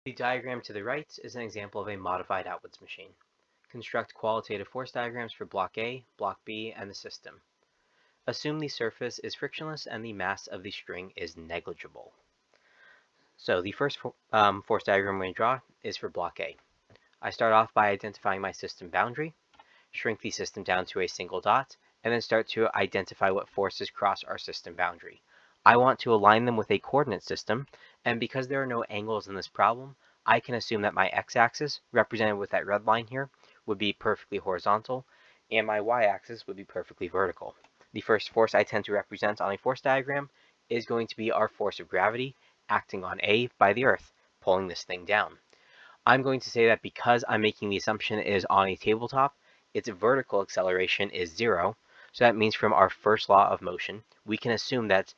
The diagram to the right is an example of a modified Atwood's machine. Construct qualitative force diagrams for block A, block B, and the system. Assume the surface is frictionless and the mass of the string is negligible. So the first force diagram we're going to draw is for block A. I start off by identifying my system boundary, shrink the system down to a single dot, and then start to identify what forces cross our system boundary. I want to align them with a coordinate system, and because there are no angles in this problem, I can assume that my x-axis, represented with that red line here, would be perfectly horizontal, and my y-axis would be perfectly vertical. The first force I tend to represent on a force diagram is going to be our force of gravity acting on A by the Earth, pulling this thing down. I'm going to say that because I'm making the assumption it is on a tabletop, its vertical acceleration is 0. So that means from our first law of motion, we can assume that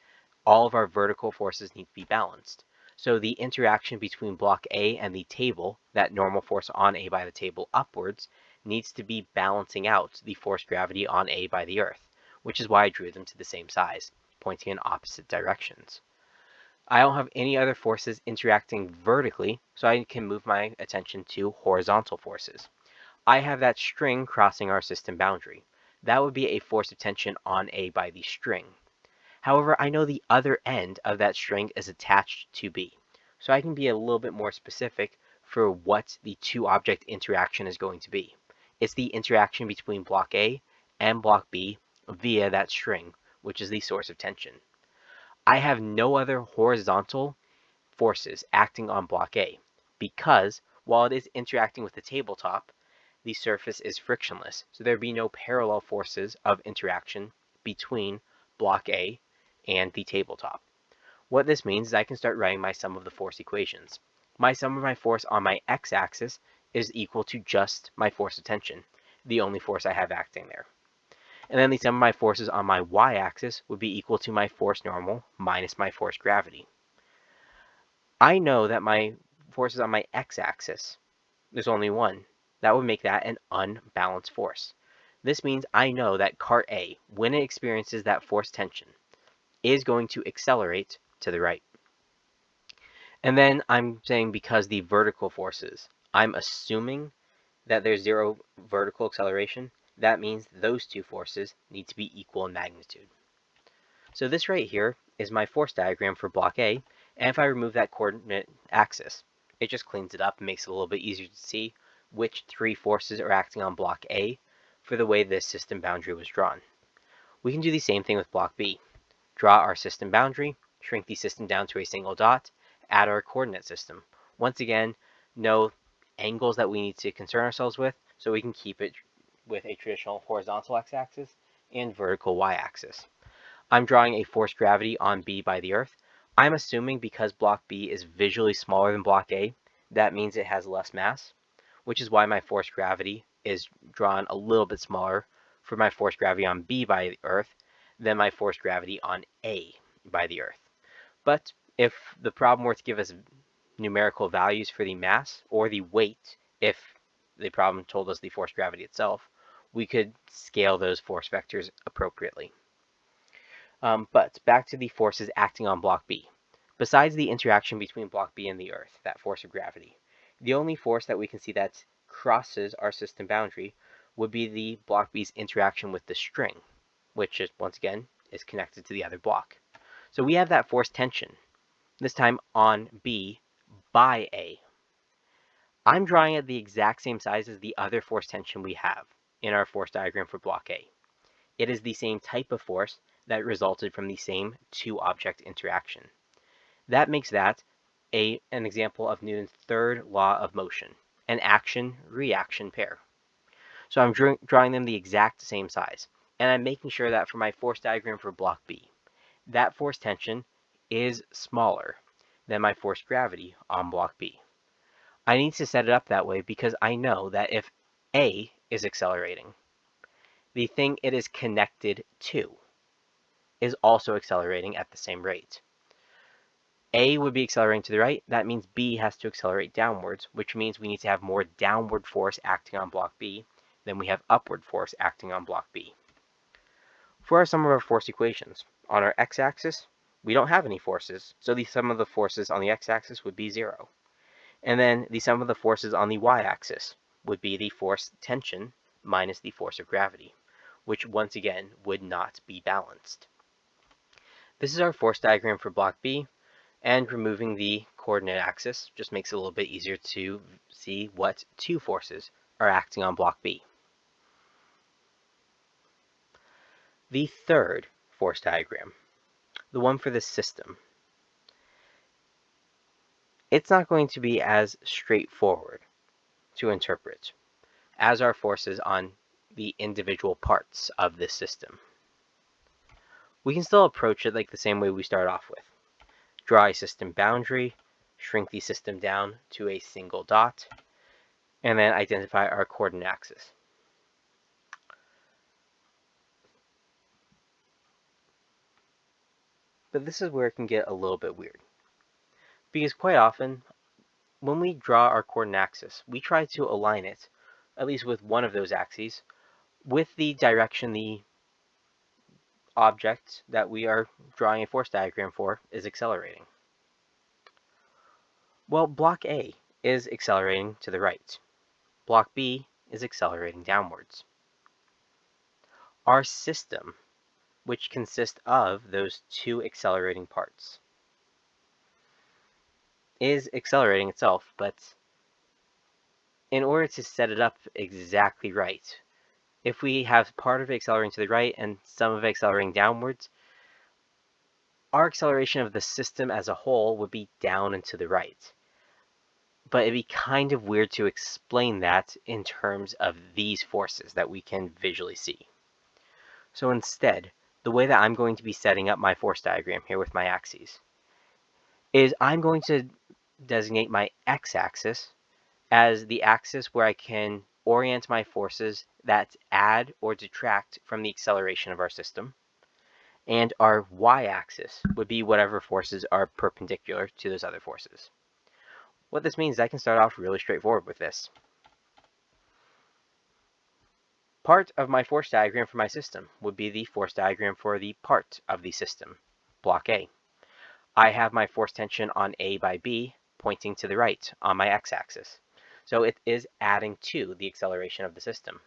all of our vertical forces need to be balanced. So the interaction between block A and the table, that normal force on A by the table upwards, needs to be balancing out the force gravity on A by the Earth, which is why I drew them to the same size, pointing in opposite directions. I don't have any other forces interacting vertically, so I can move my attention to horizontal forces. I have that string crossing our system boundary. That would be a force of tension on A by the string. However, I know the other end of that string is attached to B, so I can be a little bit more specific for what the two-object interaction is going to be. It's the interaction between block A and block B via that string, which is the source of tension. I have no other horizontal forces acting on block A because while it is interacting with the tabletop, the surface is frictionless, so there'd be no parallel forces of interaction between block A and the tabletop. What this means is I can start writing my sum of the force equations. My sum of my force on my x-axis is equal to just my force of tension, the only force I have acting there. And then the sum of my forces on my y-axis would be equal to my force normal minus my force gravity. I know that my forces on my x-axis, there's only one. That would make that an unbalanced force. This means I know that cart A, when it experiences that force tension, is going to accelerate to the right. And then I'm saying because the vertical forces, I'm assuming that there's zero vertical acceleration. That means those two forces need to be equal in magnitude. So this right here is my force diagram for block A, and if I remove that coordinate axis, it just cleans it up and makes it a little bit easier to see which three forces are acting on block A for the way this system boundary was drawn. We can do the same thing with block B. Draw our system boundary, shrink the system down to a single dot, add our coordinate system. Once again, no angles that we need to concern ourselves with, so we can keep it with a traditional horizontal x-axis and vertical y-axis. I'm drawing a force gravity on B by the Earth. I'm assuming because block B is visually smaller than block A, that means it has less mass, which is why my force gravity is drawn a little bit smaller for my force gravity on B by the Earth than my force gravity on A by the Earth. But if the problem were to give us numerical values for the mass or the weight, if the problem told us the force gravity itself, we could scale those force vectors appropriately. But back to the forces acting on block B. Besides the interaction between block B and the Earth, that force of gravity, the only force that we can see that crosses our system boundary would be the block B's interaction with the string, which is, once again, is connected to the other block. So we have that force tension, this time on B by A. I'm drawing it the exact same size as the other force tension we have in our force diagram for block A. It is the same type of force that resulted from the same two-object interaction. That makes that an example of Newton's third law of motion, an action-reaction pair. So I'm drawing them the exact same size, and I'm making sure that for my force diagram for block B, that force tension is smaller than my force gravity on block B. I need to set it up that way because I know that if A is accelerating, the thing it is connected to is also accelerating at the same rate. A would be accelerating to the right. That means B has to accelerate downwards, which means we need to have more downward force acting on block B than we have upward force acting on block B. For our sum of our force equations, on our x-axis, we don't have any forces, so the sum of the forces on the x-axis would be 0. And then the sum of the forces on the y-axis would be the force tension minus the force of gravity, which once again would not be balanced. This is our force diagram for block B, and removing the coordinate axis just makes it a little bit easier to see what two forces are acting on block B. The third force diagram, the one for the system, it's not going to be as straightforward to interpret as our forces on the individual parts of this system. We can still approach it like the same way we start off with. Draw a system boundary, shrink the system down to a single dot, and then identify our coordinate axis. But this is where it can get a little bit weird, because quite often when we draw our coordinate axis, we try to align it, at least with one of those axes, with the direction the object that we are drawing a force diagram for is accelerating. Well, block A is accelerating to the right. Block B is accelerating downwards. Our system, which consists of those two accelerating parts, is accelerating itself, but in order to set it up exactly right, if we have part of it accelerating to the right and some of it accelerating downwards, our acceleration of the system as a whole would be down and to the right. But it'd be kind of weird to explain that in terms of these forces that we can visually see. So instead, the way that I'm going to be setting up my force diagram here with my axes is I'm going to designate my x-axis as the axis where I can orient my forces that add or detract from the acceleration of our system. And our y-axis would be whatever forces are perpendicular to those other forces. What this means is I can start off really straightforward with this. Part of my force diagram for my system would be the force diagram for the part of the system, block A. I have my force tension on A by B pointing to the right on my x-axis. So it is adding to the acceleration of the system.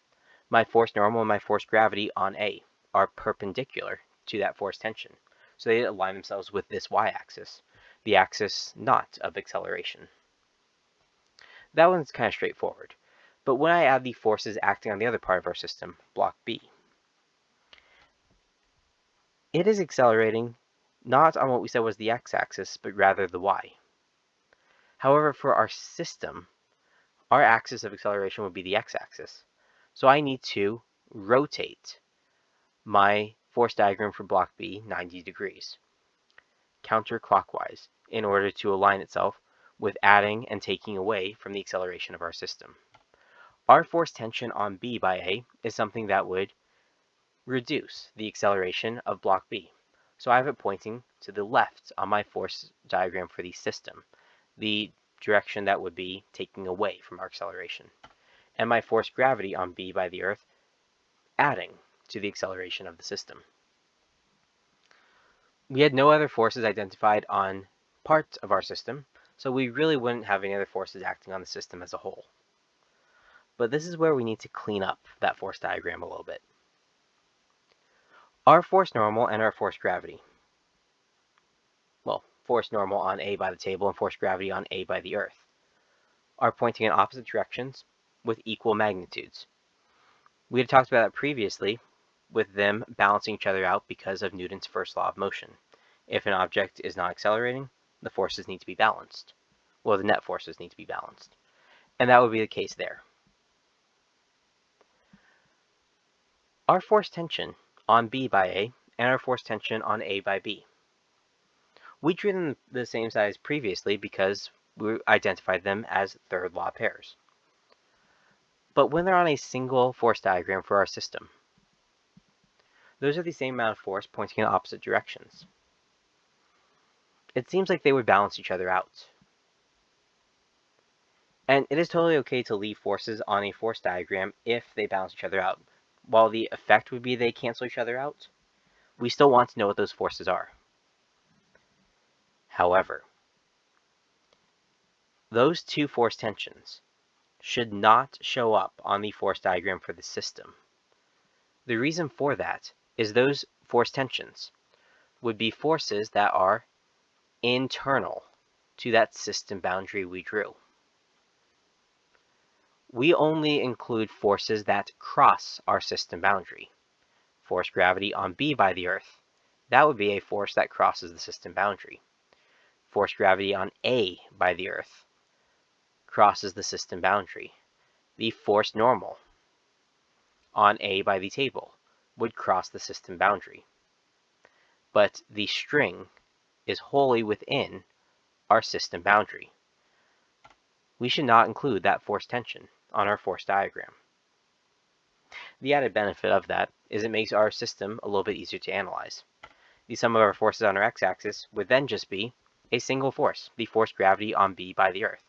My force normal and my force gravity on A are perpendicular to that force tension. So they align themselves with this y-axis, the axis not of acceleration. That one's kind of straightforward. But when I add the forces acting on the other part of our system, block B, it is accelerating not on what we said was the x-axis, but rather the y. However, for our system, our axis of acceleration would be the x-axis. So I need to rotate my force diagram for block B 90 degrees, counterclockwise, in order to align itself with adding and taking away from the acceleration of our system. Our force tension on B by A is something that would reduce the acceleration of block B. So I have it pointing to the left on my force diagram for the system, the direction that would be taking away from our acceleration. And my force gravity on B by the Earth adding to the acceleration of the system. We had no other forces identified on parts of our system, so we really wouldn't have any other forces acting on the system as a whole. But this is where we need to clean up that force diagram a little bit. Our force normal and our force gravity, well, force normal on A by the table and force gravity on A by the Earth, are pointing in opposite directions with equal magnitudes. We had talked about that previously with them balancing each other out because of Newton's first law of motion. If an object is not accelerating, the forces need to be balanced. Well, the net forces need to be balanced. And that would be the case there. Our force tension on B by A and our force tension on A by B, we treat them the same size previously because we identified them as third law pairs. But when they're on a single force diagram for our system, those are the same amount of force pointing in opposite directions. It seems like they would balance each other out. And it is totally okay to leave forces on a force diagram if they balance each other out. While the effect would be they cancel each other out, we still want to know what those forces are. However, Those two force tensions should not show up on the force diagram for the system. The reason for that is those force tensions would be forces that are internal to that system boundary we drew. We only include forces that cross our system boundary. Force gravity on B by the Earth, that would be a force that crosses the system boundary. Force gravity on A by the Earth crosses the system boundary. The force normal on A by the table would cross the system boundary. But the string is wholly within our system boundary. We should not include that force tension on our force diagram. The added benefit of that is it makes our system a little bit easier to analyze. The sum of our forces on our x-axis would then just be a single force, the force gravity on B by the Earth.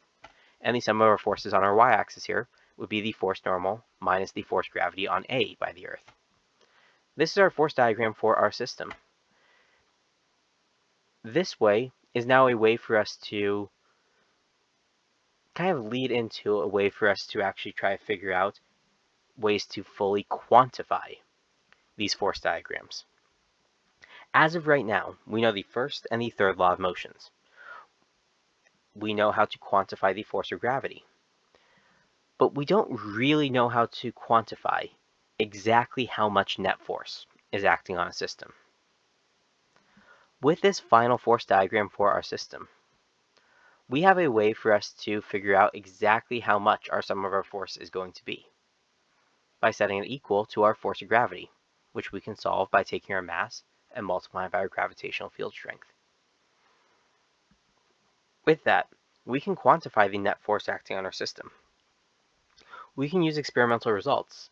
And the sum of our forces on our y-axis here would be the force normal minus the force gravity on A by the Earth. This is our force diagram for our system. This way is now a way for us to kind of lead into a way for us to actually try to figure out ways to fully quantify these force diagrams. As of right now, we know the first and the third law of motions. We know how to quantify the force of gravity. But we don't really know how to quantify exactly how much net force is acting on a system. With this final force diagram for our system, we have a way for us to figure out exactly how much our sum of our force is going to be by setting it equal to our force of gravity, which we can solve by taking our mass and multiplying by our gravitational field strength. With that, we can quantify the net force acting on our system. We can use experimental results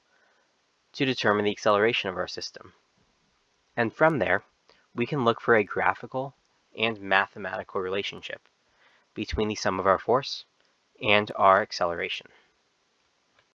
to determine the acceleration of our system. And from there, we can look for a graphical and mathematical relationship between the sum of our force and our acceleration.